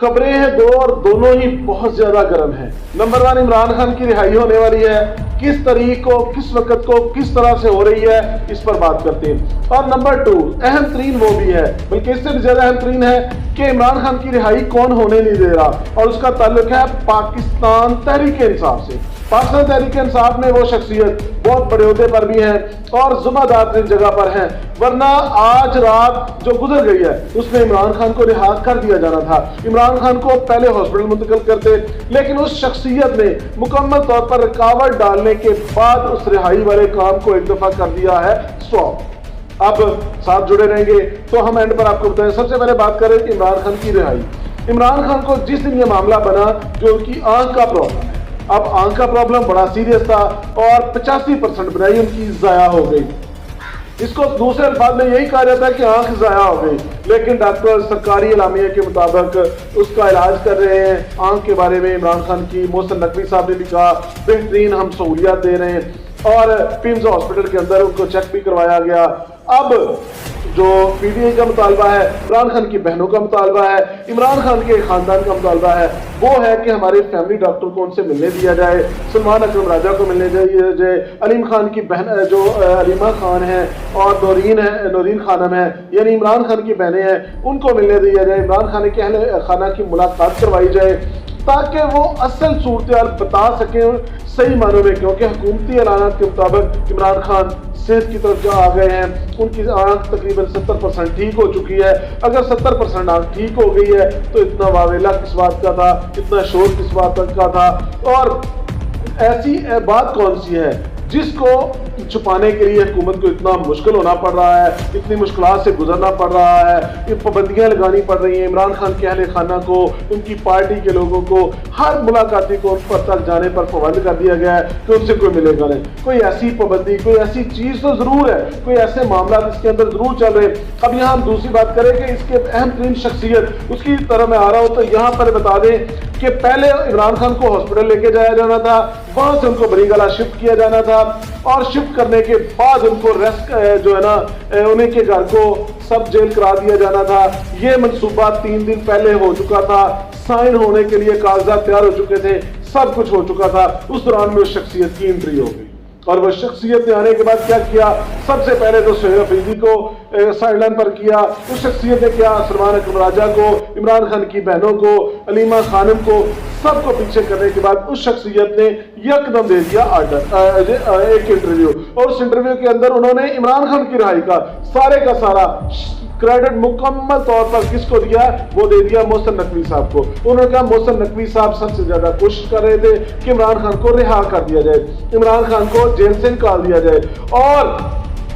خبریں ہیں دو اور دونوں ہی بہت زیادہ گرم ہیں۔ نمبر 1 عمران خان کی رہائی ہونے والی ہے، کس تاریخ کو، کس وقت کو، کس طرح سے ہو رہی ہے، اس پر بات کرتے ہیں۔ اور نمبر 2 اہم ترین وہ بھی ہے، بلکہ اس سے بھی زیادہ اہم ترین ہے کہ عمران خان کی رہائی کون ہونے نہیں دے رہا، اور اس کا تعلق ہے پاکستان تحریک انصاف سے۔ پاکستان تحریک انصاف میں وہ شخصیت بہت بڑے عہدے پر بھی ہیں اور ذمہ دار ترین جگہ پر ہیں، ورنہ آج رات جو گزر گئی ہے اس میں عمران خان کو رہا کر دیا جانا تھا۔ عمران خان کو پہلے ہاسپٹل منتقل کرتے، لیکن اس شخصیت نے مکمل طور پر رکاوٹ ڈالنے کے بعد اس رہائی والے کام کو ایک دفعہ کر دیا ہے سٹاپ۔ اب ساتھ جڑے رہیں گے تو ہم اینڈ پر آپ کو بتائیں۔ سب سے پہلے بات کریں کہ عمران خان کی رہائی۔ عمران خان کو جس دن یہ معاملہ بنا جو ان کی آنکھ کا پرابلم ہے، اب آنکھ کا پرابلم بڑا سیریس تھا اور 85% بنائی ان کی ضائع ہو گئی۔ اس کو دوسرے الفاظ میں یہی کہا جاتا ہے کہ آنکھ ضائع ہو گئی، لیکن ڈاکٹر سرکاری اعلامیہ کے مطابق اس کا علاج کر رہے ہیں۔ آنکھ کے بارے میں عمران خان کی محسن نقوی صاحب نے بھی کہا بہترین ہم سہولیات دے رہے ہیں، اور پیمز ہاسپٹل کے اندر ان کو چیک بھی کروایا گیا۔ اب جو پی ٹی آئی کا مطالبہ ہے، عمران خان کی بہنوں کا مطالبہ ہے، عمران خان کے خاندان کا مطالبہ ہے، وہ ہے کہ ہمارے فیملی ڈاکٹر کو ان سے ملنے دیا جائے، سلمان اکرم راجہ کو ملنے دیا جائے، علیم خان کی بہن جو علیمہ خان ہے اور نورین خانم ہے، یعنی عمران خان کی بہنیں ہیں، ان کو ملنے دیا جائے، عمران خان کے اہل خانہ کی ملاقات کروائی جائے تاکہ وہ اصل صورتحال بتا سکیں صحیح معنوں میں، کیونکہ حکومتی اعلانات کے مطابق عمران خان صحت کی طرف جا آ گئے ہیں، ان کی آنکھ تقریباً 70% ٹھیک ہو چکی ہے۔ اگر 70% آنکھ ٹھیک ہو گئی ہے تو اتنا واویلا کس بات کا تھا، اتنا شور کس بات کا تھا، اور ایسی بات کون سی ہے جس کو چھپانے کے لیے حکومت کو اتنا مشکل ہونا پڑ رہا ہے، اتنی مشکلات سے گزرنا پڑ رہا ہے، یہ پابندیاں لگانی پڑ رہی ہیں عمران خان کے اہل خانہ کو، ان کی پارٹی کے لوگوں کو، ہر ملاقاتی کو ان پر تک جانے پر پابند کر دیا گیا ہے کہ ان سے کوئی ملے گا نہیں۔ کوئی ایسی پابندی، کوئی ایسی چیز تو ضرور ہے، کوئی ایسے معاملات اس کے اندر ضرور چل رہے ہیں۔ اب یہاں ہم دوسری بات کریں کہ اس کے اہم ترین شخصیت اس کی طرح میں آ رہا ہوں تو یہاں پر بتا دیں کہ پہلے عمران خان کو ہاسپٹل لے کے جایا جانا تھا، وہاں سے ان کو بری گلا شفٹ کیا جانا تھا، اور شفٹ کرنے کے بعد ان کو ریسٹ جو ہے نا انہیں کے گھر کو سب جیل کرا دیا جانا تھا۔ یہ منصوبہ 3 دن پہلے ہو چکا تھا، سائن ہونے کے لیے کاغذات تیار ہو چکے تھے، سب کچھ ہو چکا تھا۔ اس دوران میں اس شخصیت کی انٹری ہو گئی، اور وہ شخصیت نے آنے کے بعد کیا کیا؟ سب سے پہلے تو سہیل افریدی کو سائیڈ لائن پر کیا، اس شخصیت نے کیا سلمان اکرم راجہ کو، عمران خان کی بہنوں کو، علیمہ خانم کو، سب کو پیچھے کرنے کے بعد اس شخصیت نے یکدم دے دیا آرڈر، ایک انٹرویو، اور اس انٹرویو کے اندر انہوں نے عمران خان کی رہائی کا سارا کریڈٹ مکمل طور پر کس کو دیا؟ وہ دے دیا محسن نقوی صاحب کو۔ انہوں نے کہا محسن نقوی صاحب سب سے زیادہ کوشش کر رہے تھے کہ عمران خان کو رہا کر دیا جائے، عمران خان کو جیل سے نکال دیا جائے، اور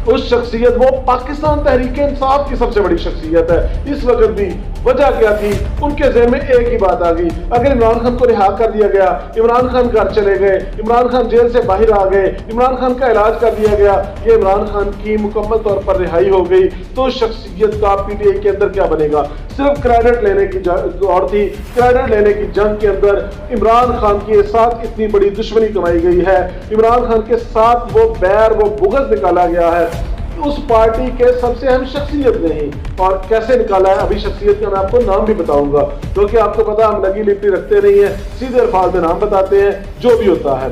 اس شخصیت وہ پاکستان تحریک انصاف کی سب سے بڑی شخصیت ہے۔ اس وقت بھی وجہ کیا تھی؟ ان کے ذہن میں ایک ہی بات آ گئی، اگر عمران خان کو رہا کر دیا گیا، عمران خان گھر چلے گئے، عمران خان جیل سے باہر آ گئے، عمران خان کا علاج کر دیا گیا، یہ عمران خان کی مکمل طور پر رہائی ہو گئی، تو شخصیت کا پی ٹی آئی کے اندر کیا بنے گا؟ صرف کریڈٹ لینے کی اور تھی۔ کریڈٹ لینے کی جنگ کے اندر عمران خان کے ساتھ اتنی بڑی دشمنی کمائی گئی ہے، عمران خان کے ساتھ وہ بیر، وہ بغض نکالا گیا ہے اس پارٹی کے سب سے اہم شخصیت نہیں، اور کیسے نکالا ہے ابھی شخصیت کا میں آپ کو نام بھی بتاؤں گا، کیونکہ آپ کو پتا ہم لگی لپٹی رکھتے نہیں ہیں، سیدھے الفاظ میں نام بتاتے ہیں جو بھی ہوتا ہے۔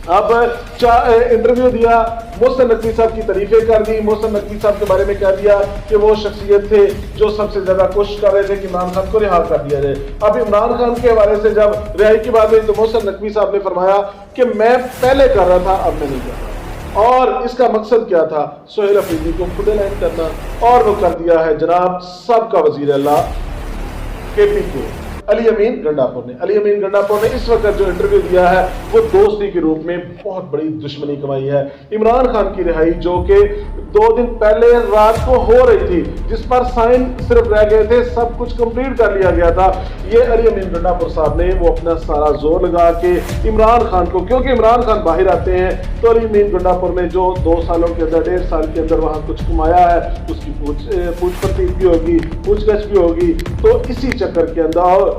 اب انٹرویو دیا، محسن نقوی صاحب کی تعریفیں کر دی، محسن نقوی صاحب کے بارے میں کہہ دیا کہ وہ شخصیت تھے جو سب سے زیادہ کوشش کر رہے تھے کہ عمران خان کو رہا کر دیا جائے۔ اب عمران خان کے حوالے سے جب رہائی کی بات ہوئی تو محسن نقوی صاحب نے فرمایا کہ میں پہلے کر رہا تھا، اب میں نہیں کر رہا، اور اس کا مقصد کیا تھا؟ سہیل افریدی کو خود اعلان کرنا، اور وہ کر دیا ہے جناب سب کا وزیر اللہ کے پی کے علی امین گنڈاپور نے۔ علی امین گنڈاپور نے اس وقت جو انٹرویو دیا ہے وہ دوستی کے روپ میں بہت بڑی دشمنی کمائی ہے۔ عمران خان کی رہائی جو کہ 2 دن پہلے رات کو ہو رہی تھی، جس پر سائن صرف رہ گئے تھے، سب کچھ کمپلیٹ کر لیا گیا تھا، یہ علی امین گنڈاپور صاحب نے وہ اپنا سارا زور لگا کے عمران خان کو، کیونکہ عمران خان باہر آتے ہیں تو علی امین گنڈاپور نے جو 2 سالوں کے اندر 1.5 سال کے اندر وہاں کچھ کمایا ہے، اس کی پوچھ پرچھ بھی ہوگی، پوچھ گچھ بھی ہوگی، تو اسی چکر کے اندر